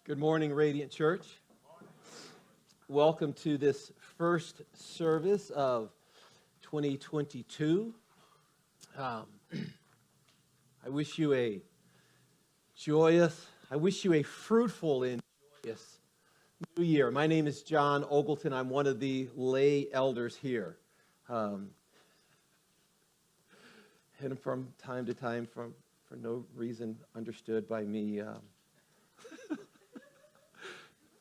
Good morning, Radiant Church. Welcome to this first service of 2022. I wish you a fruitful and joyous new year. My name is John Ogleton. I'm one of the lay elders here. And from time to time, for no reason understood by me,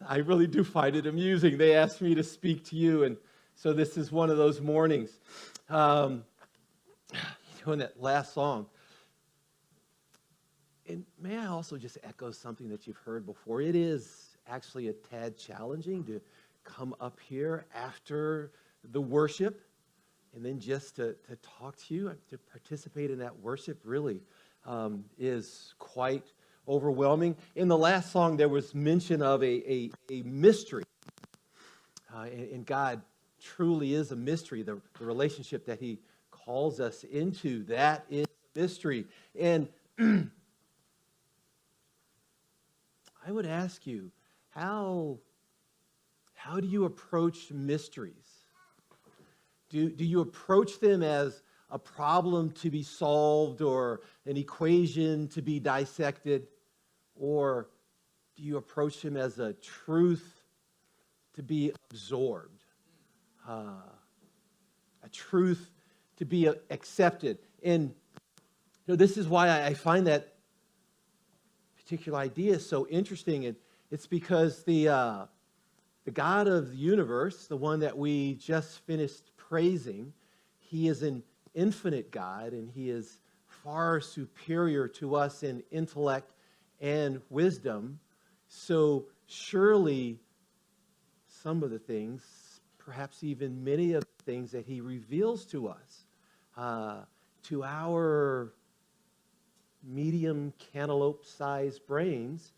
I really do find it amusing. They asked me to speak to you, and so this is one of those mornings. In that last song, and may I also just echo something that you've heard before? It is actually a tad challenging to come up here after the worship and then just to talk to you, to participate in that worship really is quite overwhelming. In the last song, there was mention of a mystery. And God truly is a mystery. The relationship that He calls us into, that is a mystery. And I would ask you, how do you approach mysteries? Do you approach them as a problem to be solved or an equation to be dissected? Or do you approach them as a truth to be absorbed? A truth to be accepted? And this is why I find that particular idea so interesting. And it's because the God of the universe, the one that we just finished praising, He is an infinite God, and He is far superior to us in intellect and wisdom. So surely some of the things, perhaps even many of the things that He reveals to us, to our medium cantaloupe-sized brains,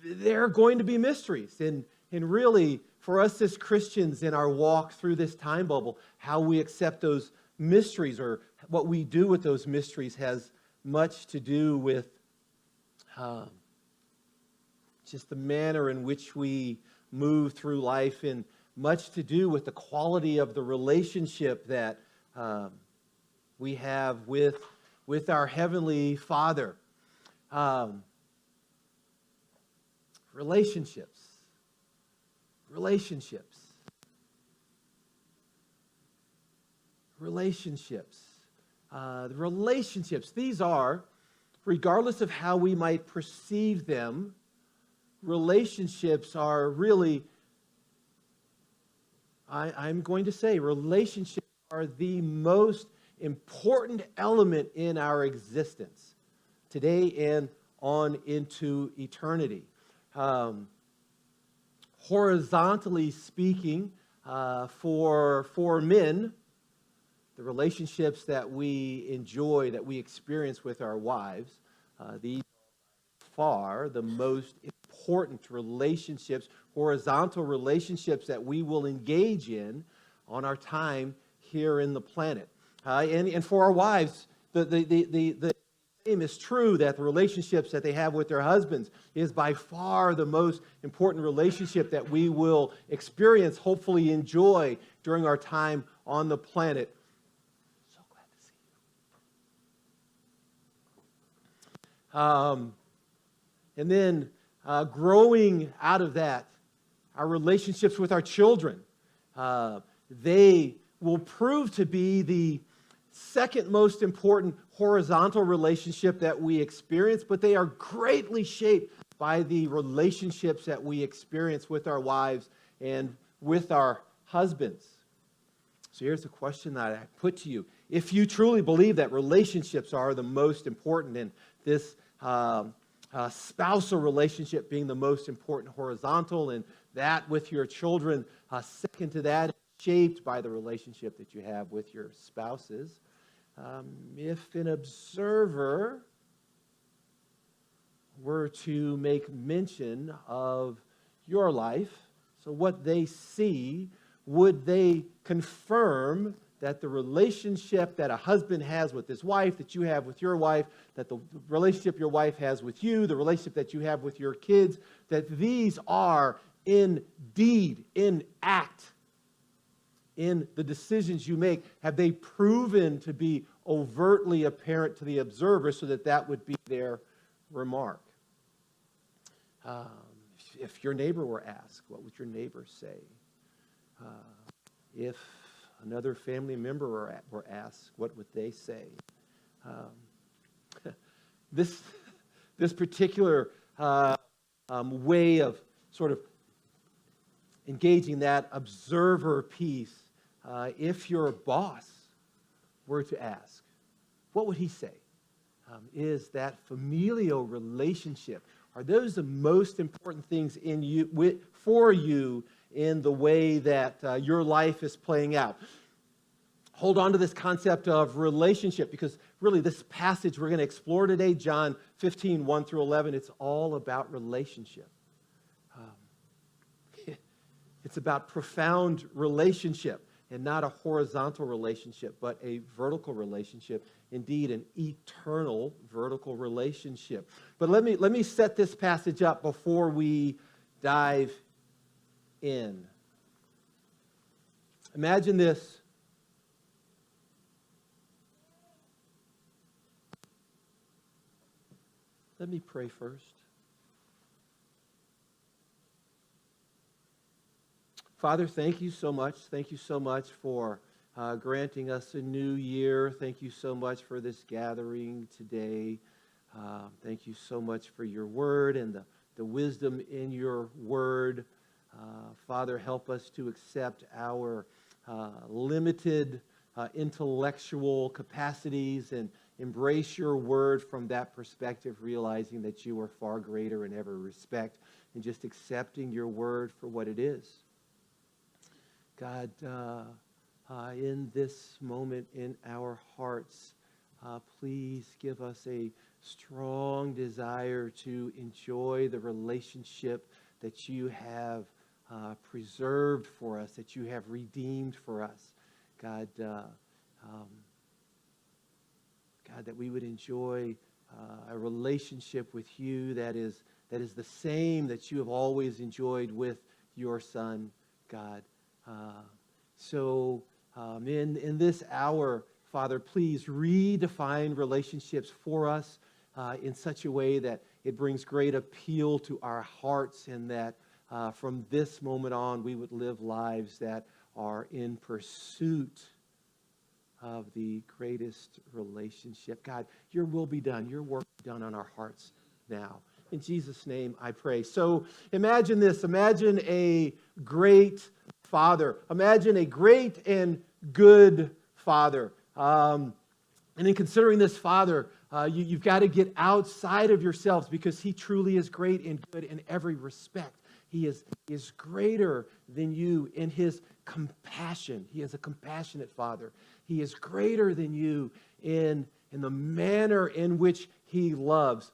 they're going to be mysteries. And really, for us as Christians in our walk through this time bubble, how we accept those mysteries or what we do with those mysteries has much to do with just the manner in which we move through life, and much to do with the quality of the relationship that we have with our Heavenly Father. Relationships. The relationships, these are, regardless of how we might perceive them, relationships are really, I'm going to say, relationships are the most important element in our existence today and on into eternity. Horizontally speaking, for men, the relationships that we enjoy, that we experience with our wives, these are far the most important relationships, horizontal relationships that we will engage in on our time here in the planet. And for our wives, the same is true, that the relationships that they have with their husbands is by far the most important relationship that we will experience, hopefully enjoy during our time on the planet. So glad to see you. And then growing out of that, our relationships with our children, they will prove to be the second most important horizontal relationship that we experience, but they are greatly shaped by the relationships that we experience with our wives and with our husbands. So here's the question that I put to you. If you truly believe that relationships are the most important, and this spousal relationship being the most important horizontal, and that with your children second to that, shaped by the relationship that you have with your spouses, if an observer were to make mention of your life, so what they see, would they confirm that the relationship that a husband has with his wife, that you have with your wife, that the relationship your wife has with you, the relationship that you have with your kids, that these are in deed, in act, in the decisions you make, have they proven to be overtly apparent to the observer so that that would be their remark? If your neighbor were asked, what would your neighbor say? If another family member were asked, what would they say? This particular way of sort of engaging that observer piece, if your boss were to ask, what would he say? Is that familial relationship? Are those the most important things in you, for you, in the way that your life is playing out? Hold on to this concept of relationship, because really this passage we're going to explore today, John 15, 1 through 11, it's all about relationship. It's about profound relationship, and not a horizontal relationship, but a vertical relationship. Indeed, an eternal vertical relationship. But let me set this passage up before we dive in. Imagine this. Let me pray first. Father, thank you so much. Thank you so much for granting us a new year. Thank you so much for this gathering today. Thank you so much for your word and the wisdom in your word. Father, help us to accept our limited intellectual capacities and embrace your word from that perspective, realizing that you are far greater in every respect, and just accepting your word for what it is. God, in this moment in our hearts, please give us a strong desire to enjoy the relationship that you have preserved for us, that you have redeemed for us. God, God, that we would enjoy a relationship with you that is the same that you have always enjoyed with your Son, God. In this hour, Father, please redefine relationships for us in such a way that it brings great appeal to our hearts, and that from this moment on we would live lives that are in pursuit of the greatest relationship. God, your will be done, your work be done on our hearts now. In Jesus' name I pray. So imagine this. Imagine a great father. Imagine a great and good father. And in considering this father, you've got to get outside of yourselves, because he truly is great and good in every respect. He is greater than you in his compassion. He is a compassionate father. He is greater than you in the manner in which he loves.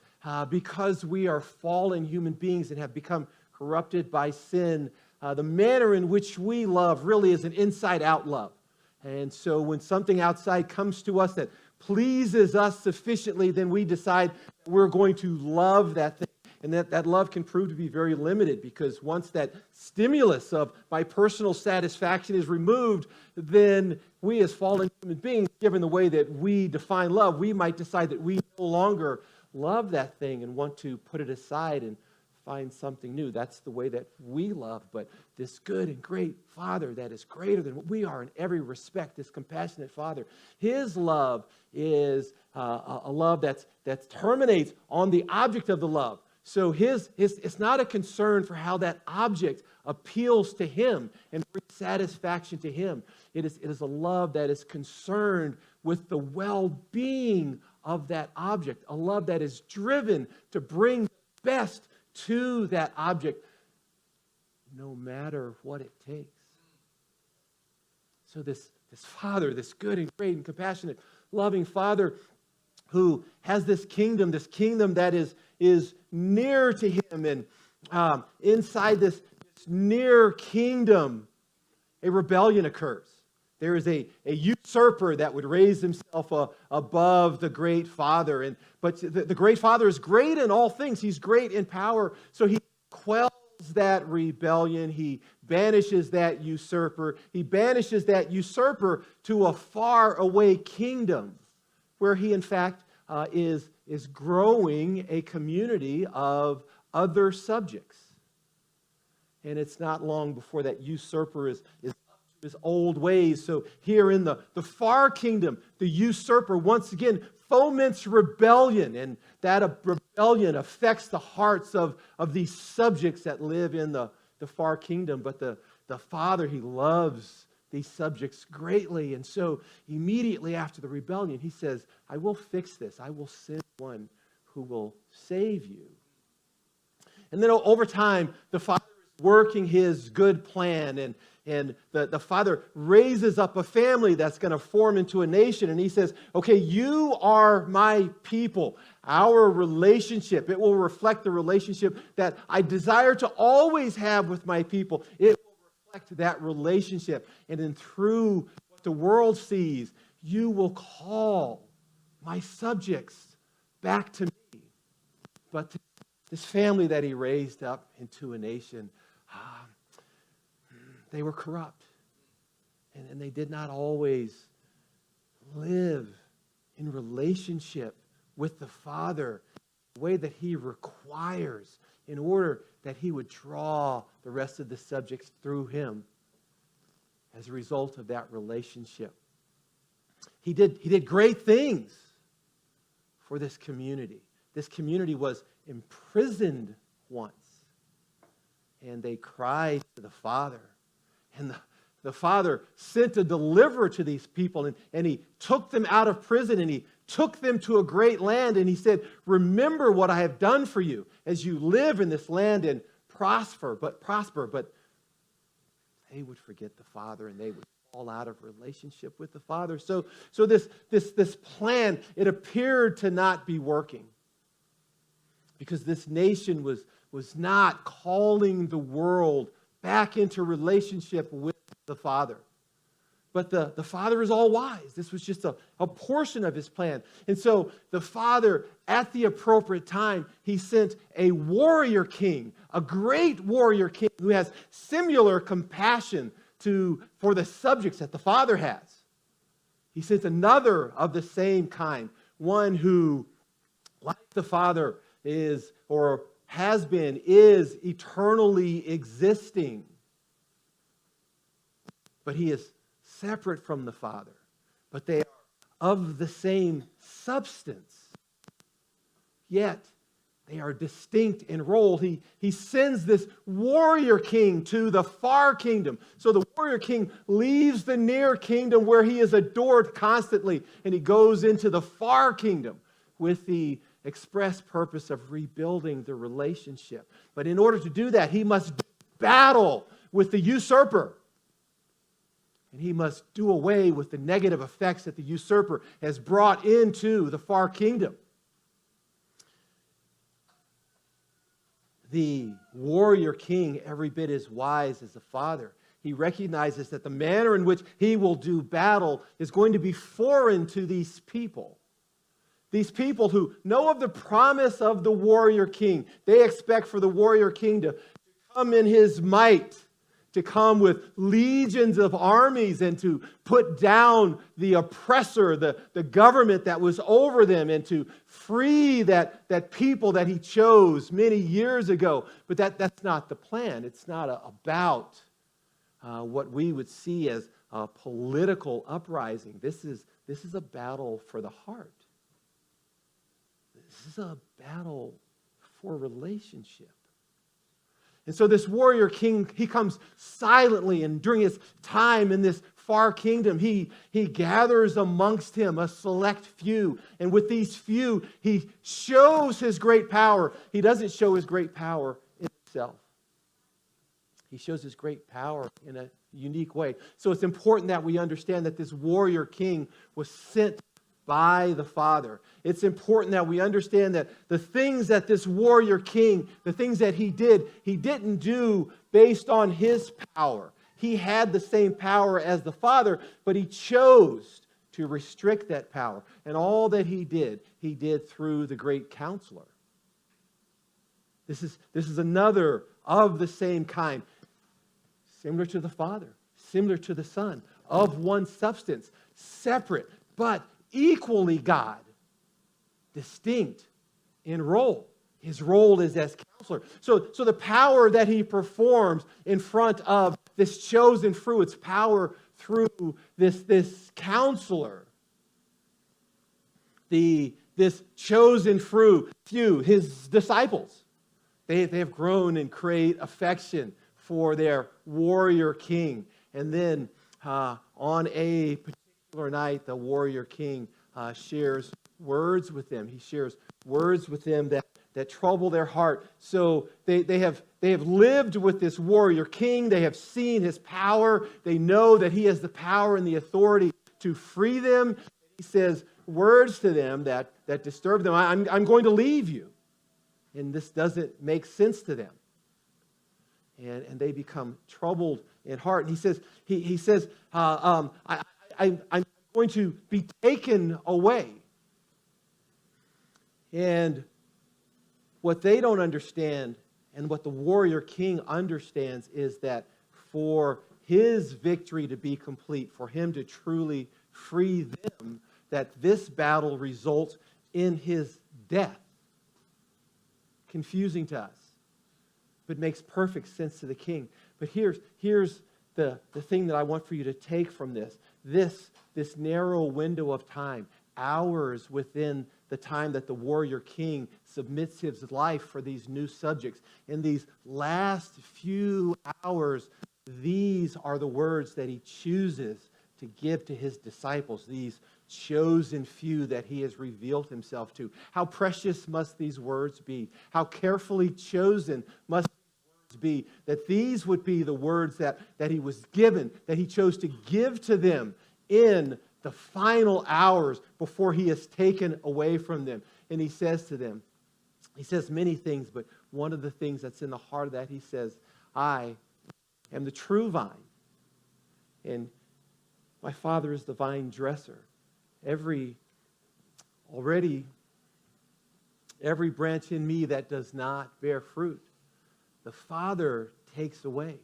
Because we are fallen human beings and have become corrupted by sin, the manner in which we love really is an inside-out love. And so when something outside comes to us that pleases us sufficiently, then we decide we're going to love that thing. And that love can prove to be very limited, because once that stimulus of my personal satisfaction is removed, then we as fallen human beings, given the way that we define love, we might decide that we no longer love that thing and want to put it aside and find something new. That's the way that we love. But this good and great Father that is greater than what we are in every respect, this compassionate Father, his love is a love that terminates on the object of the love. So it's not a concern for how that object appeals to him and brings satisfaction to him. It is a love that is concerned with the well-being of that object, a love that is driven to bring the best to that object, no matter what it takes. So this Father, this good and great and compassionate, loving Father, who has this kingdom that is near to him, and inside this near kingdom, a rebellion occurs. there is a usurper that would raise himself above the great Father. But the great Father is great in all things. He's great in power. So he quells that rebellion. He banishes that usurper. He banishes that usurper to a far away kingdom where he, in fact, is growing a community of other subjects. And it's not long before that usurper is his old ways. So here in the far kingdom, the usurper once again foments rebellion, and that rebellion affects the hearts of these subjects that live in the far kingdom. But the Father, he loves these subjects greatly, and so immediately after the rebellion, he says, I will fix this. I will send one who will save you. And then over time, the Father is working his good plan, and the Father raises up a family that's going to form into a nation. And he says, okay, you are my people. Our relationship, it will reflect the relationship that I desire to always have with my people. It will reflect that relationship. And then through what the world sees, you will call my subjects back to me. But this family that he raised up into a nation, they were corrupt. And they did not always live in relationship with the Father the way that he requires in order that he would draw the rest of the subjects through him as a result of that relationship. He did great things for this community. This community was imprisoned once, and they cried to the Father. And the Father sent a deliverer to these people, and he took them out of prison, and he took them to a great land, and he said, remember what I have done for you as you live in this land and prosper. But they would forget the Father, and they would fall out of relationship with the Father. So this plan, it appeared to not be working, because this nation was not calling the world back into relationship with the Father. But the Father is all wise. This was just a portion of his plan. And so the Father, at the appropriate time, he sent a warrior king, a great warrior king who has similar compassion for the subjects that the Father has. He sent another of the same kind, one who, like the Father, is or has been, is eternally existing. But he is separate from the Father. But they are of the same substance. Yet, they are distinct in role. He sends this warrior king to the far kingdom. So the warrior king leaves the near kingdom where he is adored constantly, and he goes into the far kingdom with the express purpose of rebuilding the relationship. But in order to do that, he must battle with the usurper. And he must do away with the negative effects that the usurper has brought into the far kingdom. The warrior king, every bit as wise as the Father, he recognizes that the manner in which he will do battle is going to be foreign to these people. These people who know of the promise of the warrior king. They expect for the warrior king to come in his might, to come with legions of armies and to put down the oppressor, the government that was over them, and to free that people that he chose many years ago. But that's not the plan. It's not about what we would see as a political uprising. This is a battle for the heart. This is a battle for relationship. And so this warrior king, he comes silently, and during his time in this far kingdom, he gathers amongst him a select few. And with these few, he shows his great power. He doesn't show his great power in himself. He shows his great power in a unique way. So it's important that we understand that this warrior king was sent by the Father. It's important that we understand that the things that this warrior king, the things that he didn't do based on his power. He had the same power as the Father, but he chose to restrict that power. And all that he did through the great counselor. This is another of the same kind, similar to the Father, similar to the Son, of one substance, separate, but equally God, distinct in role. His role is as counselor. So the power that he performs in front of this chosen few, it's power through this counselor. This chosen few, his disciples. They have grown in great affection for their warrior king. And then on a particular night, the warrior king shares words with them. He shares words with them that trouble their heart. So they have lived with this warrior king. They have seen his power. They know that he has the power and the authority to free them. He says words to them that disturb them. I'm going to leave you. And this doesn't make sense to them. And they become troubled in heart. And he says, I'm going to be taken away. And what they don't understand, and what the warrior king understands, is that for his victory to be complete, for him to truly free them, that this battle results in his death. Confusing to us, but makes perfect sense to the king. But here's the thing that I want for you to take from this narrow window of time, hours within the time that the warrior king submits his life for these new subjects. In these last few hours, these are the words that he chooses to give to his disciples, these chosen few that he has revealed himself to. How precious must these words be? How carefully chosen must these words be? That these would be the words that he was given, that he chose to give to them in the final hours before he is taken away from them. And he says to them, he says many things, but one of the things that's in the heart of that, he says, I am the true vine, and my Father is the vine dresser. Every branch in me that does not bear fruit, the Father takes away.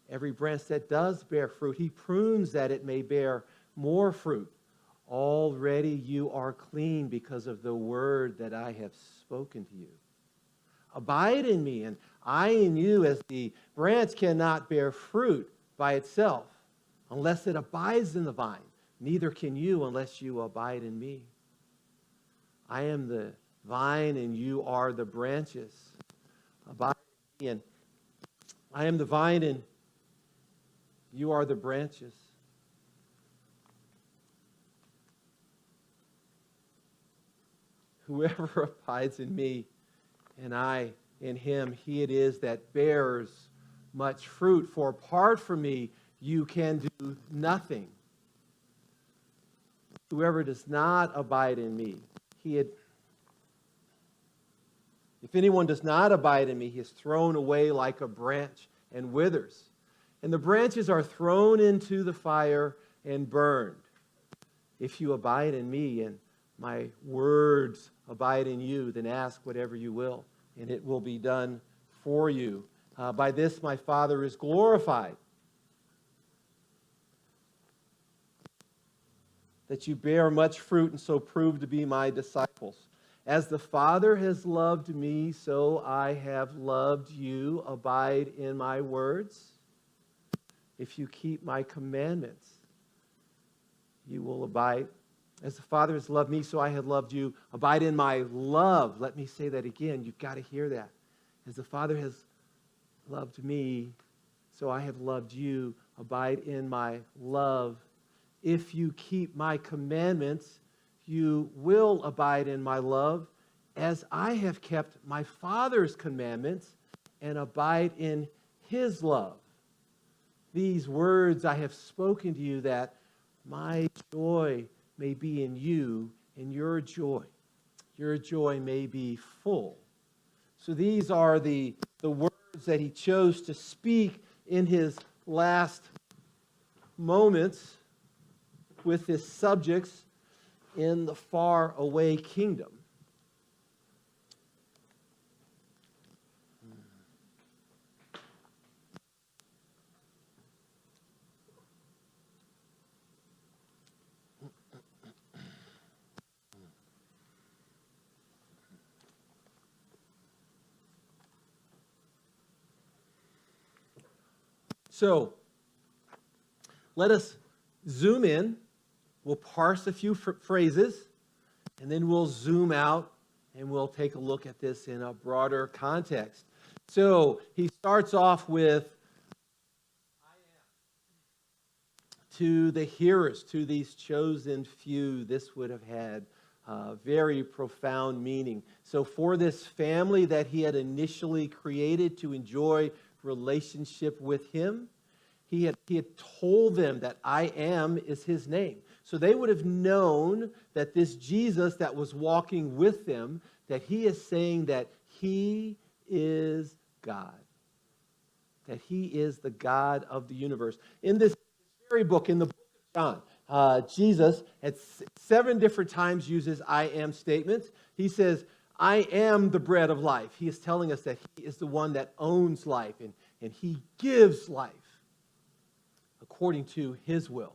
Every branch that does bear fruit, he prunes that it may bear more fruit. Already you are clean because of the word that I have spoken to you. Abide in me, and I in you, as the branch cannot bear fruit by itself unless it abides in the vine. Neither can you unless you abide in me. I am the vine and you are the branches. Abide in me, and I am the vine and you are the branches. Whoever abides in me and I in him, he it is that bears much fruit. For apart from me, you can do nothing. Whoever does not abide in me, if anyone does not abide in me, he is thrown away like a branch and withers. And the branches are thrown into the fire and burned. If you abide in me and my words abide in you, then ask whatever you will, and it will be done for you. By this my Father is glorified, that you bear much fruit and so prove to be my disciples. As the Father has loved me, so I have loved you. Abide in my words. If you keep my commandments, you will abide. As the Father has loved me, so I have loved you. Abide in my love. Let me say that again. You've got to hear that. As the Father has loved me, so I have loved you. Abide in my love. If you keep my commandments, you will abide in my love, as I have kept my Father's commandments and abide in his love. These words I have spoken to you, that my joy may be in you, and your joy may be full. So these are the words that he chose to speak in his last moments with his subjects in the faraway kingdom. So, let us zoom in. We'll parse a few phrases, and then we'll zoom out, and we'll take a look at this in a broader context. So, he starts off with, I am. To the hearers, to these chosen few, this would have had very profound meaning. So, for this family that he had initially created to enjoy relationship with him, he had told them that I am is his name. So they would have known that this Jesus that was walking with them, that he is saying that he is God. That he is the God of the universe. In this very book, in the book of John, Jesus at 7 different times uses I am statements. He says, I am the bread of life. He is telling us that he is the one that owns life and he gives life according to his will.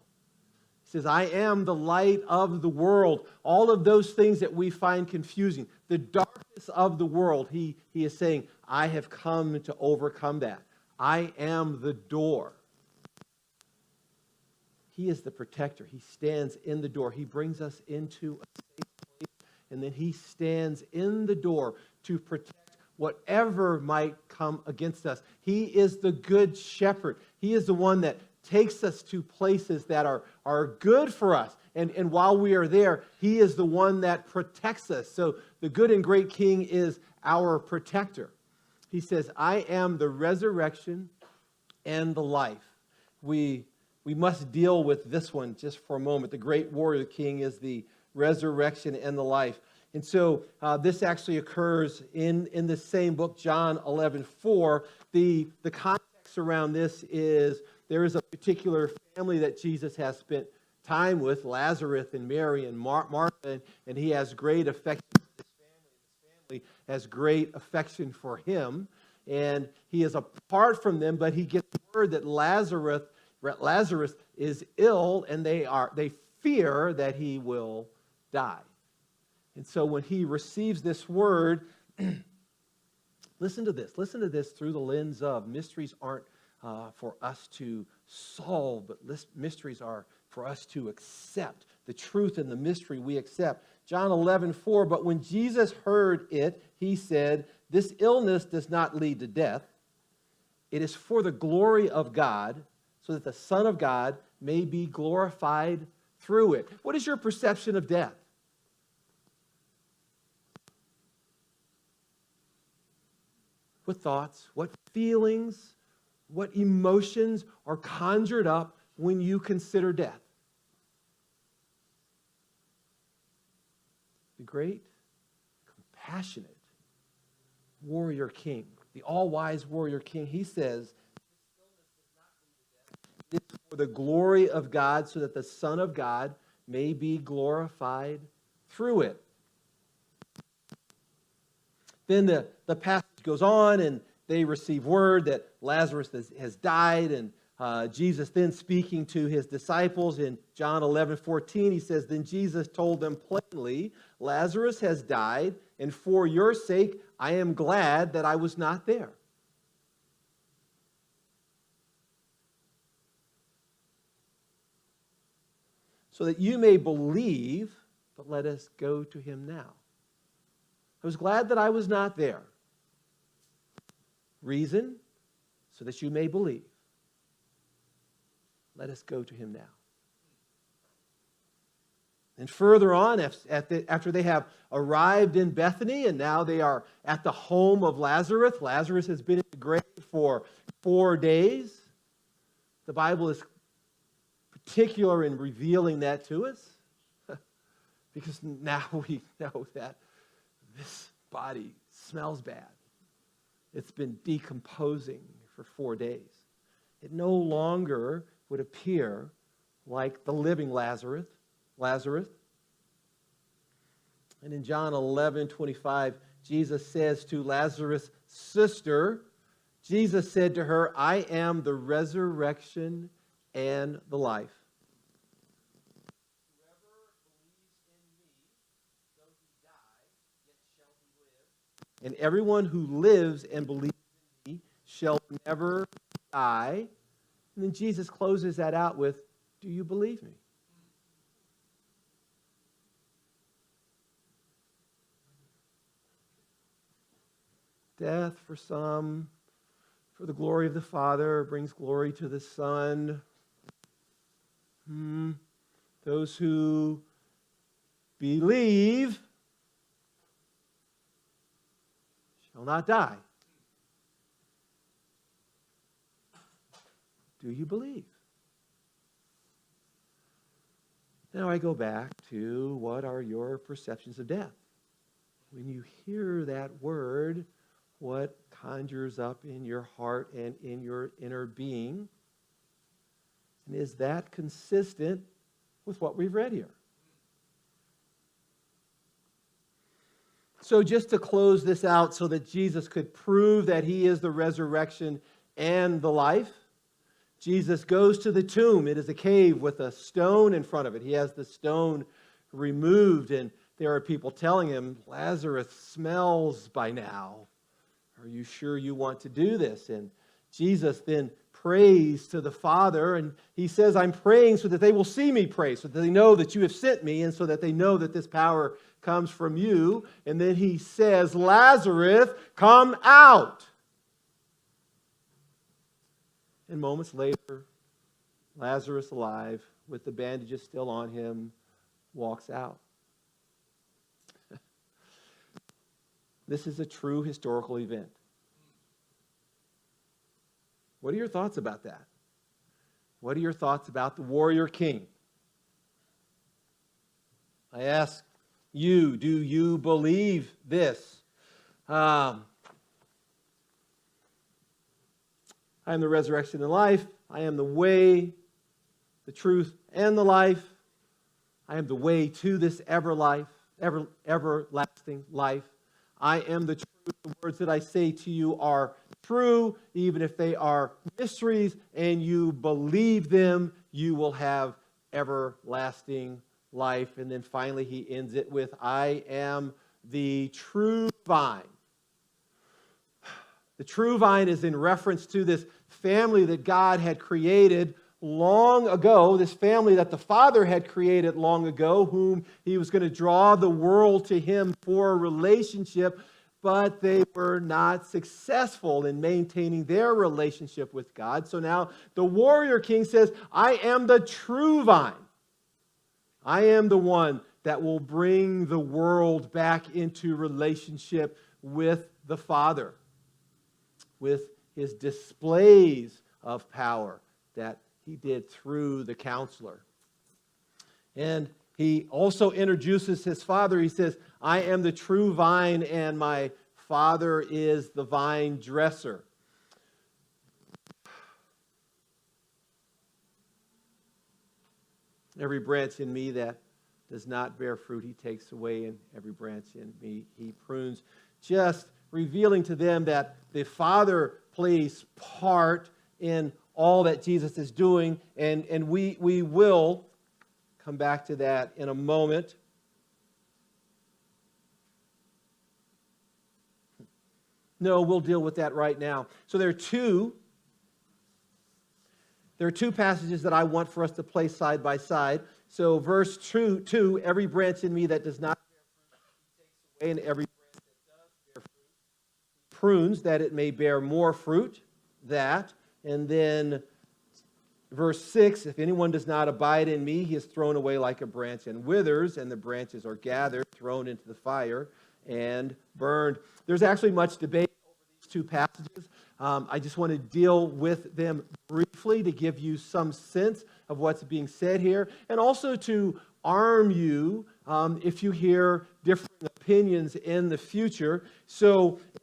He says, I am the light of the world. All of those things that we find confusing, the darkness of the world, he is saying, I have come to overcome that. I am the door. He is the protector. He stands in the door. He brings us into a safe place, and then he stands in the door to protect whatever might come against us. He is the good shepherd. He is the one that takes us to places that are good for us. And while we are there, he is the one that protects us. So the good and great king is our protector. He says, I am the resurrection and the life. We must deal with this one just for a moment. The great warrior king is the resurrection and the life. And so this actually occurs in the same book, John 11:4. The context around this is there is a particular family that Jesus has spent time with, Lazarus and Mary and Martha, and he has great affection for his family. His family has great affection for him, and he is apart from them, but he gets word that Lazarus is ill, and they fear that he will die. And so when he receives this word, listen to this through the lens of mysteries aren't for us to solve, but mysteries are for us to accept. The truth and the mystery we accept. John 11:4, but when Jesus heard it, he said, this illness does not lead to death. It is for the glory of God, so that the Son of God may be glorified through it. What is your perception of death? What thoughts, what feelings, what emotions are conjured up when you consider death? The great, compassionate warrior king, the all-wise warrior king, he says, it is for the glory of God, so that the Son of God may be glorified through it. Then the passage goes on, and they receive word that Lazarus has died, and Jesus then speaking to his disciples in John 11:14, he says, then Jesus told them plainly, Lazarus has died, and for your sake I am glad that I was not there. So that you may believe, but let us go to him now. I was glad that I was not there. Reason, so that you may believe. Let us go to him now. And further on, after they have arrived in Bethany, and now they are at the home of Lazarus. Lazarus has been in the grave for 4 days. The Bible is particular in revealing that to us, because now we know that this body smells bad. It's been decomposing for 4 days. it no longer would appear like the living Lazarus. And in John 11:25, Jesus says to Lazarus' sister, Jesus said to her, I am the resurrection and the life. Whoever believes in me, though he die, yet shall he live. And everyone who lives and believes in me shall never die. And then Jesus closes that out with, do you believe me? Death for some, for the glory of the Father, brings glory to the Son. Those who believe shall not die. Do you believe? Now I go back to what are your perceptions of death? When you hear that word, what conjures up in your heart and in your inner being? And is that consistent with what we've read here? So just to close this out so that Jesus could prove that he is the resurrection and the life, Jesus goes to the tomb. It is a cave with a stone in front of it. He has the stone removed, and there are people telling him, Lazarus smells by now. Are you sure you want to do this? And Jesus then prays to the Father, and he says, I'm praying so that they will see me pray, so that they know that you have sent me, and so that they know that this power comes from you. And then he says, Lazarus, come out. And moments later, Lazarus, alive, with the bandages still on him, walks out. This is a true historical event. What are your thoughts about that? What are your thoughts about the warrior king? I ask you, do you believe this? I am the resurrection and life. I am the way, the truth, and the life. I am the way to this everlasting life. I am the truth. The words that I say to you are true, even if they are mysteries, and you believe them, you will have everlasting life. And then finally he ends it with, I am the true vine. The true vine is in reference to this family that God had created long ago, this family that the Father had created long ago, whom he was going to draw the world to him for a relationship, but they were not successful in maintaining their relationship with God. So now the warrior king says, I am the true vine. I am the one that will bring the world back into relationship with the Father, with his displays of power that he did through the counselor. And he also introduces his Father. He says, I am the true vine, and my Father is the vine dresser. Every branch in me that does not bear fruit, he takes away, and every branch in me he prunes. Just revealing to them that the Father plays part in all that Jesus is doing, and we will come back to that in a moment. No, we'll deal with that right now. So there are two passages that I want for us to place side by side. So verse 2, every branch in me that does not bear fruit, he takes away, and every branch that does bear fruit, he prunes, that it may bear more fruit. That. And then verse 6, if anyone does not abide in me, he is thrown away like a branch and withers, and the branches are gathered, thrown into the fire, and burned. There's actually much debate over these two passages. I just want to deal with them briefly to give you some sense of what's being said here, and also to arm you if you hear different opinions in the future. So in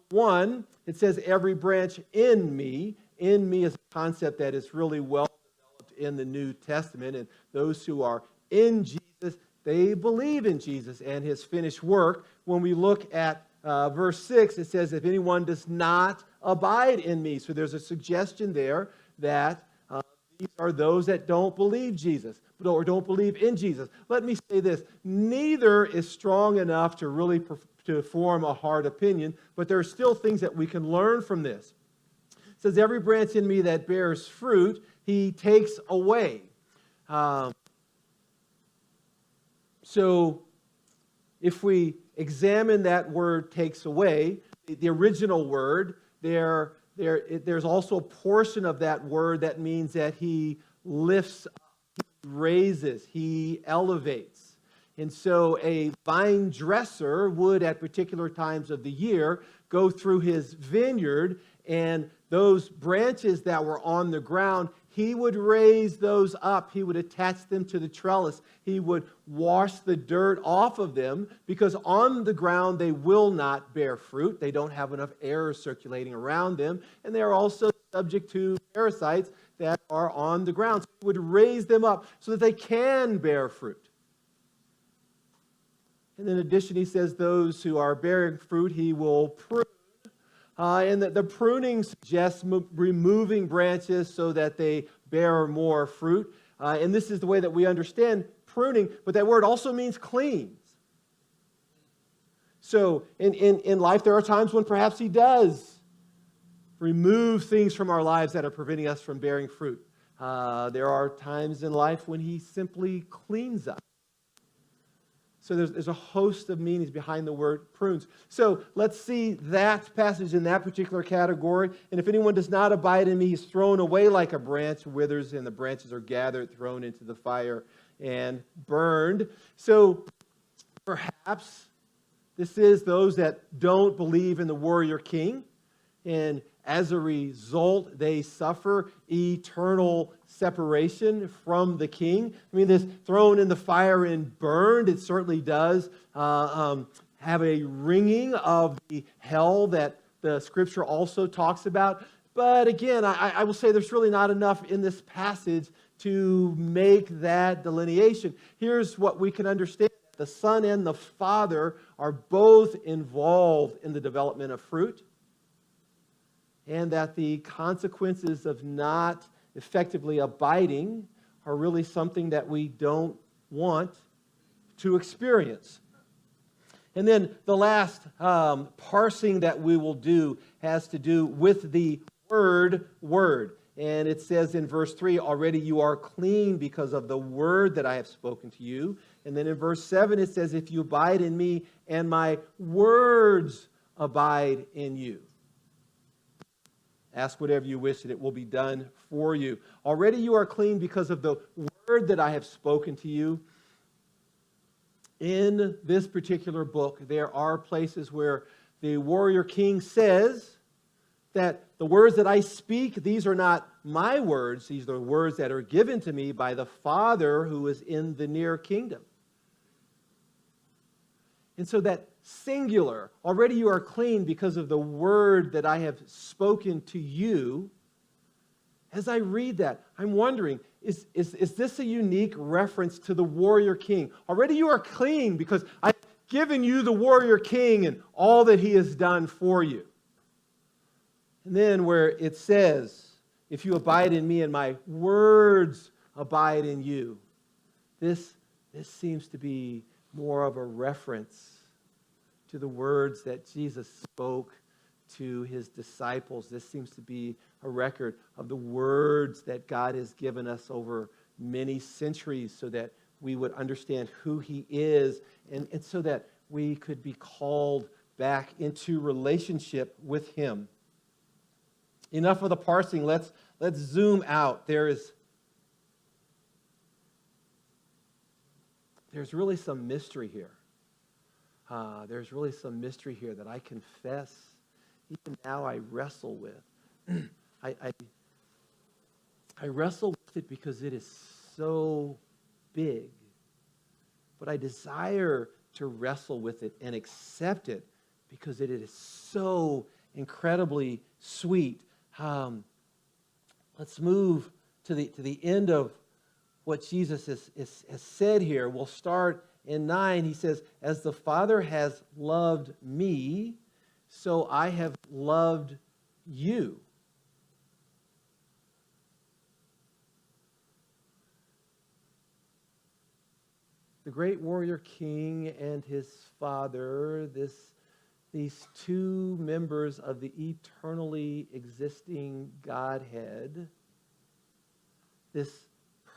the one, it says, every branch in me, in me is a concept that is really well developed in the New Testament. And those who are in Jesus, they believe in Jesus and his finished work. When we look at verse 6, it says, if anyone does not abide in me. So there's a suggestion there that these are those that don't believe Jesus or don't believe in Jesus. Let me say this. Neither is strong enough to really to form a hard opinion, but there are still things that we can learn from this. It says, every branch in me that bears fruit, he takes away. So if we examine that word takes away, the original word, there's also a portion of that word that means that he lifts up, he raises, he elevates. And so a vine dresser would, at particular times of the year, go through his vineyard, and those branches that were on the ground, he would raise those up. He would attach them to the trellis. He would wash the dirt off of them, because on the ground they will not bear fruit. They don't have enough air circulating around them, and they are also subject to parasites that are on the ground. So he would raise them up so that they can bear fruit. And in addition, he says those who are bearing fruit, he will prune. And the pruning suggests removing branches so that they bear more fruit. And this is the way that we understand pruning, but that word also means cleans. So in life, there are times when perhaps he does remove things from our lives that are preventing us from bearing fruit. There are times in life when he simply cleans us. So there's a host of meanings behind the word prunes. So let's see that passage in that particular category. And if anyone does not abide in me, he's thrown away like a branch, withers, and the branches are gathered, thrown into the fire, and burned. So perhaps this is those that don't believe in the warrior king. And as a result, they suffer eternal separation from the king. I mean, this thrown in the fire and burned, it certainly does have a ringing of the hell that the scripture also talks about. But again, I will say there's really not enough in this passage to make that delineation. Here's what we can understand. The Son and the Father are both involved in the development of fruit, and that the consequences of not effectively abiding are really something that we don't want to experience. And then the last parsing that we will do has to do with the word. And it says in verse 3, already you are clean because of the word that I have spoken to you. And then in verse 7, it says, if you abide in me and my words abide in you. Ask whatever you wish, and it will be done for you. Already you are clean because of the word that I have spoken to you. In this particular book, there are places where the warrior king says that the words that I speak, these are not my words. These are words that are given to me by the Father who is in the near kingdom. And so that singular, already you are clean because of the word that I have spoken to you. As I read that, I'm wondering, is this a unique reference to the warrior king? Already you are clean because I've given you the warrior king and all that he has done for you. And then where it says, if you abide in me and my words abide in you, this seems to be more of a reference to the words that Jesus spoke to his disciples. This seems to be a record of the words that God has given us over many centuries so that we would understand who he is and so that we could be called back into relationship with him. Enough of the parsing. Let's zoom out. There's really some mystery here. There's really some mystery here that I confess, even now I wrestle with. I wrestle with it because it is so big. But I desire to wrestle with it and accept it because it is so incredibly sweet. let's move to the end of what Jesus has said here. We'll start in 9. He says, as the Father has loved me, so I have loved you. The great warrior king and his father, these two members of the eternally existing Godhead, this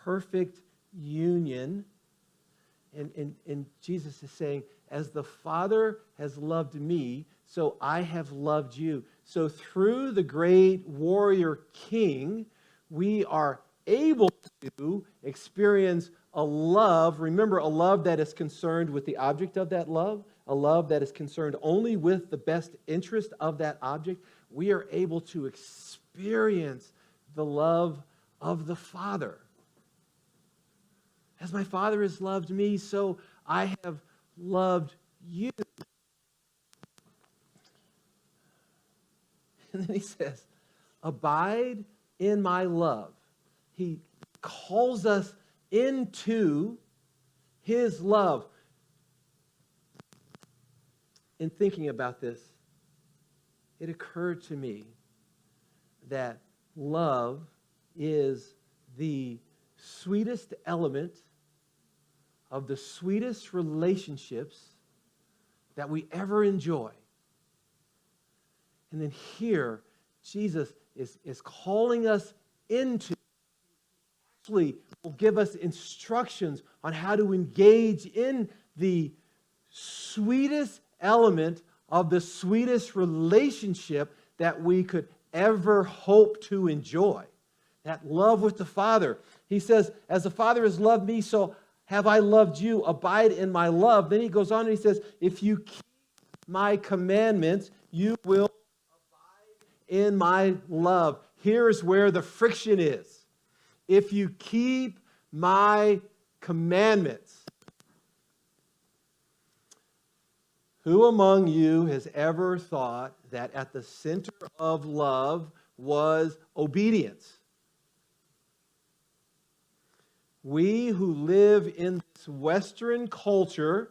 perfect union, and Jesus is saying, as the Father has loved me, so I have loved you. So through the great warrior king, we are able to experience a love, remember, a love that is concerned with the object of that love, a love that is concerned only with the best interest of that object. We are able to experience the love of the Father. As my Father has loved me, so I have loved you. And then he says, abide in my love. He calls us into his love. In thinking about this, it occurred to me that love is the sweetest element of the sweetest relationships that we ever enjoy. And then here, Jesus is calling us into, actually will give us instructions on how to engage in the sweetest element of the sweetest relationship that we could ever hope to enjoy. That love with the Father. He says, as the Father has loved me, so have I loved you. Abide in my love. Then he goes on and he says, if you keep my commandments, you will abide in my love. Here's where the friction is. If you keep my commandments. Who among you has ever thought that at the center of love was obedience? We who live in this Western culture,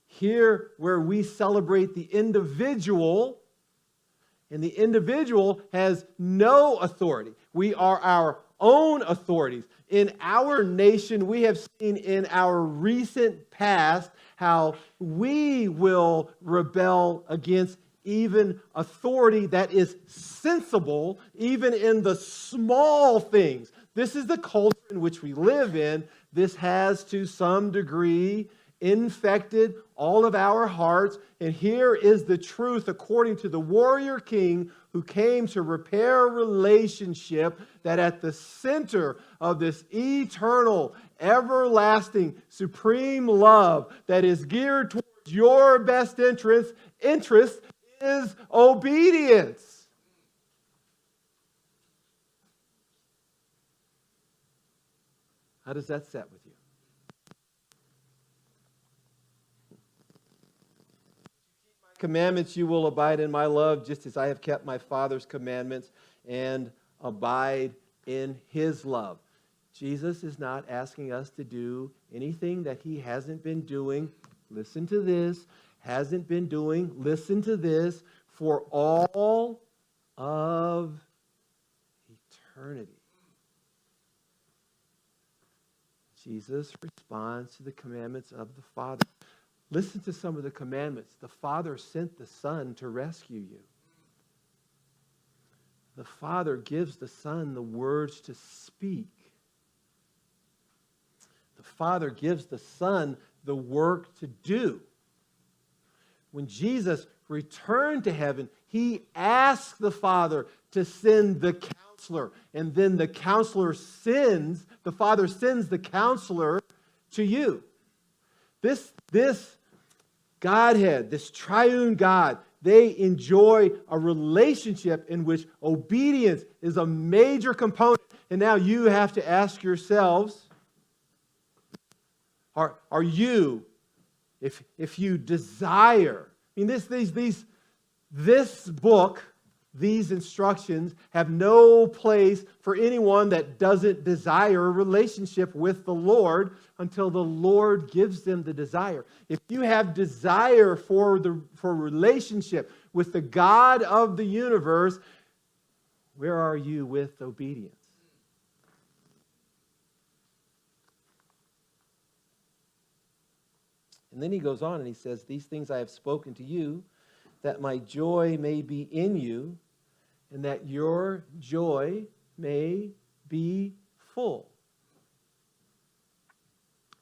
here where we celebrate the individual, and the individual has no authority. We are our own authorities. In our nation, we have seen in our recent past how we will rebel against even authority that is sensible, even in the small things. This is the culture in which we live in. This has, to some degree, infected all of our hearts. And here is the truth according to the warrior king who came to repair a relationship, that at the center of this eternal, everlasting, supreme love that is geared towards your best interest is obedience. How does that set with you? Commandments, you will abide in my love, just as I have kept my Father's commandments and abide in his love. Jesus is not asking us to do anything that he hasn't been doing. Listen to this. Hasn't been doing, listen to this, for all of eternity. Jesus responds to the commandments of the Father. Listen to some of the commandments. The Father sent the Son to rescue you. The Father gives the Son the words to speak. The Father gives the Son the work to do. When Jesus returned to heaven, he asked the Father to send the counselor. And then the Father sends the counselor to you. This Godhead, this triune God, they enjoy a relationship in which obedience is a major component. And now you have to ask yourselves, are you, if you desire, I mean, this book these instructions have no place for anyone that doesn't desire a relationship with the Lord until the Lord gives them the desire. If you have desire for relationship with the God of the universe, where are you with obedience? And then he goes on and he says, "These things I have spoken to you, that my joy may be in you, and that your joy may be full."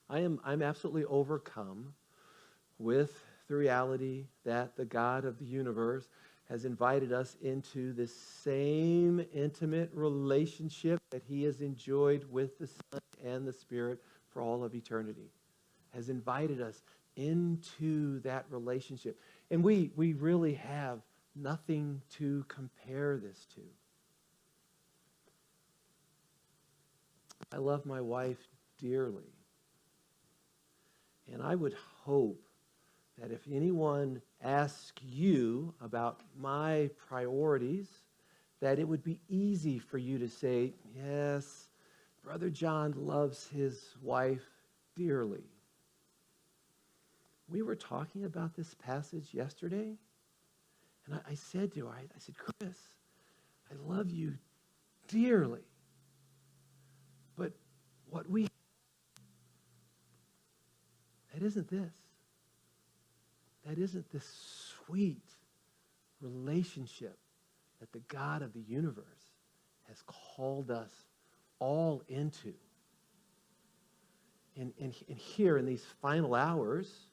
I'm absolutely overcome with the reality that the God of the universe has invited us into this same intimate relationship that he has enjoyed with the Son and the Spirit for all of eternity. Has invited us into that relationship. And we really have nothing to compare this to. I love my wife dearly. And I would hope that if anyone asks you about my priorities, that it would be easy for you to say, yes, Brother John loves his wife dearly. We were talking about this passage yesterday, and I said to her, I said, Chris, I love you dearly, but what we that isn't this. That isn't this sweet relationship that the God of the universe has called us all into. And here in these final hours,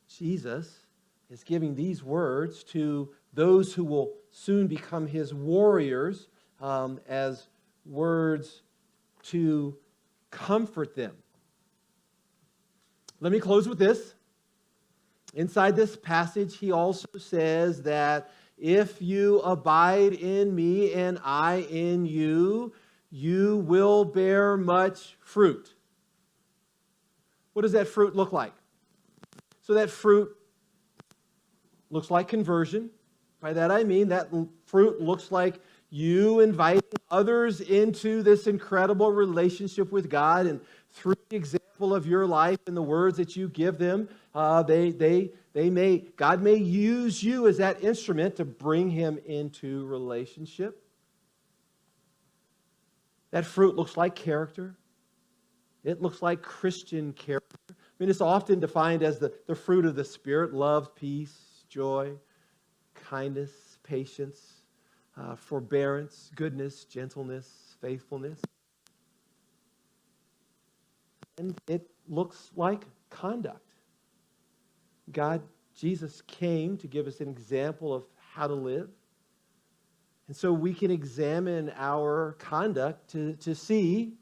Jesus is giving these words to those who will soon become his warriors as words to comfort them. Let me close with this. Inside this passage, he also says that if you abide in me and I in you, you will bear much fruit. What does that fruit look like? So that fruit looks like conversion. By that I mean that fruit looks like you inviting others into this incredible relationship with God, and through the example of your life and the words that you give them, God may use you as that instrument to bring him into relationship. That fruit looks like character. It looks like Christian character. I mean, it's often defined as the fruit of the Spirit: love, peace, joy, kindness, patience, forbearance, goodness, gentleness, faithfulness. And it looks like conduct. Jesus came to give us an example of how to live. And so we can examine our conduct to see,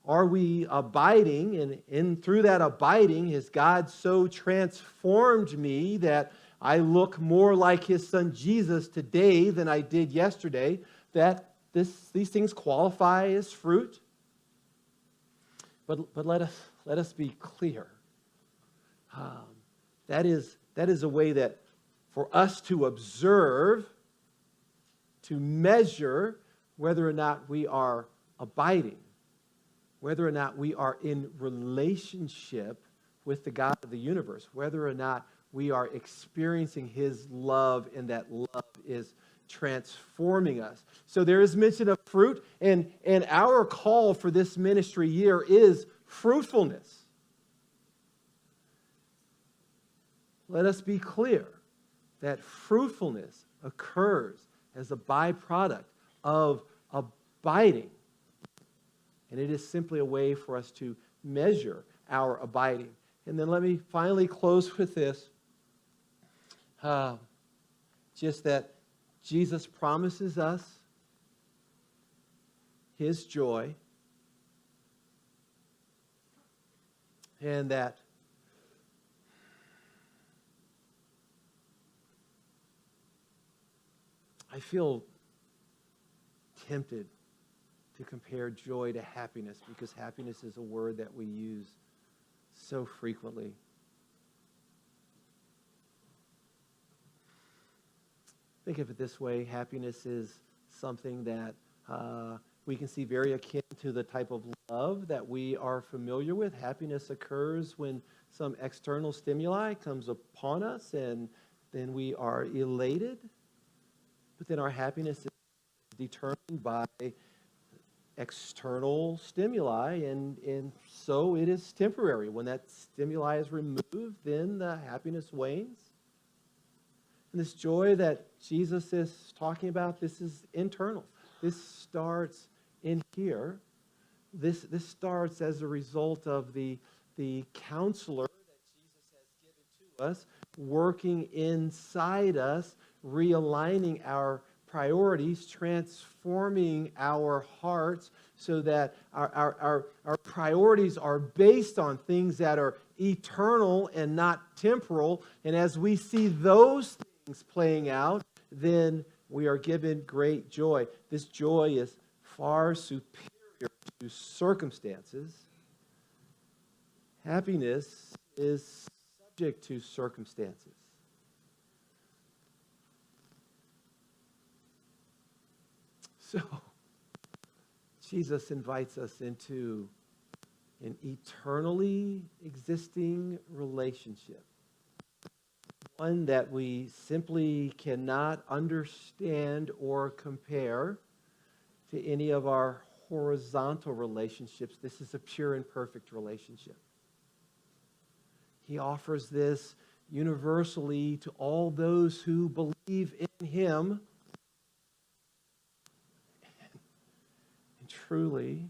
are we abiding? And through that abiding, has God so transformed me that I look more like his son Jesus today than I did yesterday, that these things qualify as fruit? But let us be clear. That is a way that for us to observe, to measure whether or not we are abiding, whether or not we are in relationship with the God of the universe, whether or not we are experiencing his love and that love is transforming us. So there is mention of fruit, and our call for this ministry year is fruitfulness. Let us be clear that fruitfulness occurs as a byproduct of abiding. And it is simply a way for us to measure our abiding. And then let me finally close with this. Just that Jesus promises us his joy, and that I feel tempted to compare joy to happiness, because happiness is a word that we use so frequently. Think of it this way. Happiness is something that we can see very akin to the type of love that we are familiar with. Happiness occurs when some external stimuli comes upon us, and then we are elated. But then our happiness is determined by external stimuli, and so it is temporary. When that stimuli is removed, then the happiness wanes. And this joy that Jesus is talking about, this is internal. This starts in here. This starts as a result of the counselor that Jesus has given to us, working inside us, realigning our priorities, transforming our hearts so that our priorities are based on things that are eternal and not temporal. And as we see those things playing out, then we are given great joy. This joy is far superior to circumstances. Happiness is subject to circumstances. So, Jesus invites us into an eternally existing relationship. One that we simply cannot understand or compare to any of our horizontal relationships. This is a pure and perfect relationship. He offers this universally to all those who believe in Him. And truly,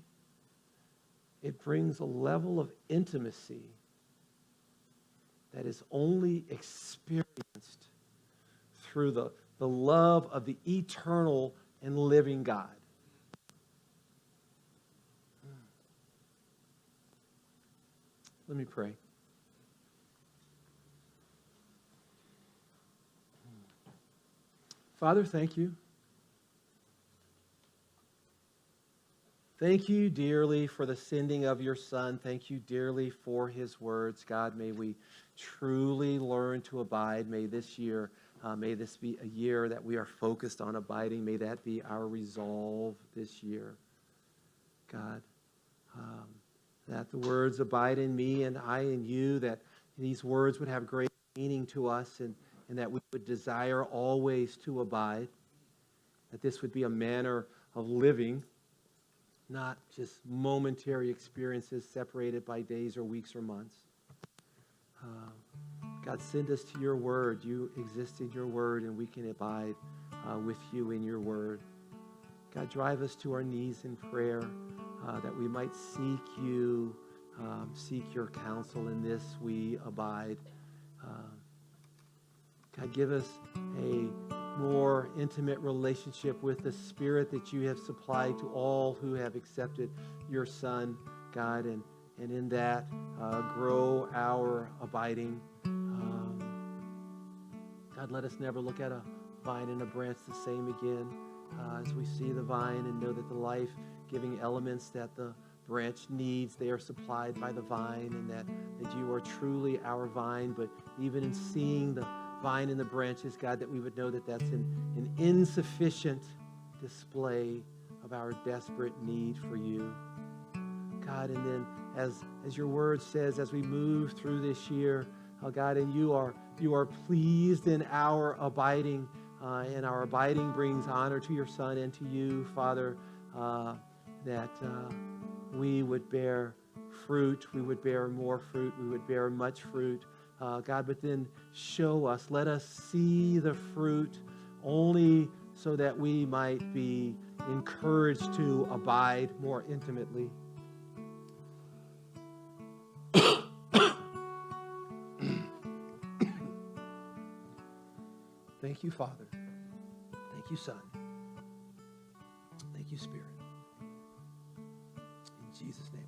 it brings a level of intimacy that is only experienced through the love of the eternal and living God. Let me pray. Father, thank you. Thank you dearly for the sending of your Son. Thank you dearly for his words. God, may we truly learn to abide. May this year, may this be a year that we are focused on abiding. May that be our resolve this year. God, that the words abide in me and I in you, that these words would have great meaning to us, and that we would desire always to abide. That this would be a manner of living, not just momentary experiences separated by days or weeks or months. God, send us to your word. You exist in your word, and we can abide with you in your word. God, drive us to our knees in prayer that we might seek you, seek your counsel. In this we abide. God, give us a more intimate relationship with the Spirit that you have supplied to all who have accepted your Son, God, and in that grow our abiding. God, let us never look at a vine and a branch the same again as we see the vine and know that the life-giving elements that the branch needs, they are supplied by the vine, and that you are truly our vine. But even in seeing the vine and the branches, God, that we would know that that's an insufficient display of our desperate need for you. God, and then as your word says, as we move through this year, oh God, and you are pleased in our abiding, and our abiding brings honor to your Son and to you, Father, that we would bear fruit, we would bear more fruit, we would bear much fruit. God, but then show us, let us see the fruit only so that we might be encouraged to abide more intimately. Thank you, Father. Thank you, Son. Thank you, Spirit. In Jesus' name,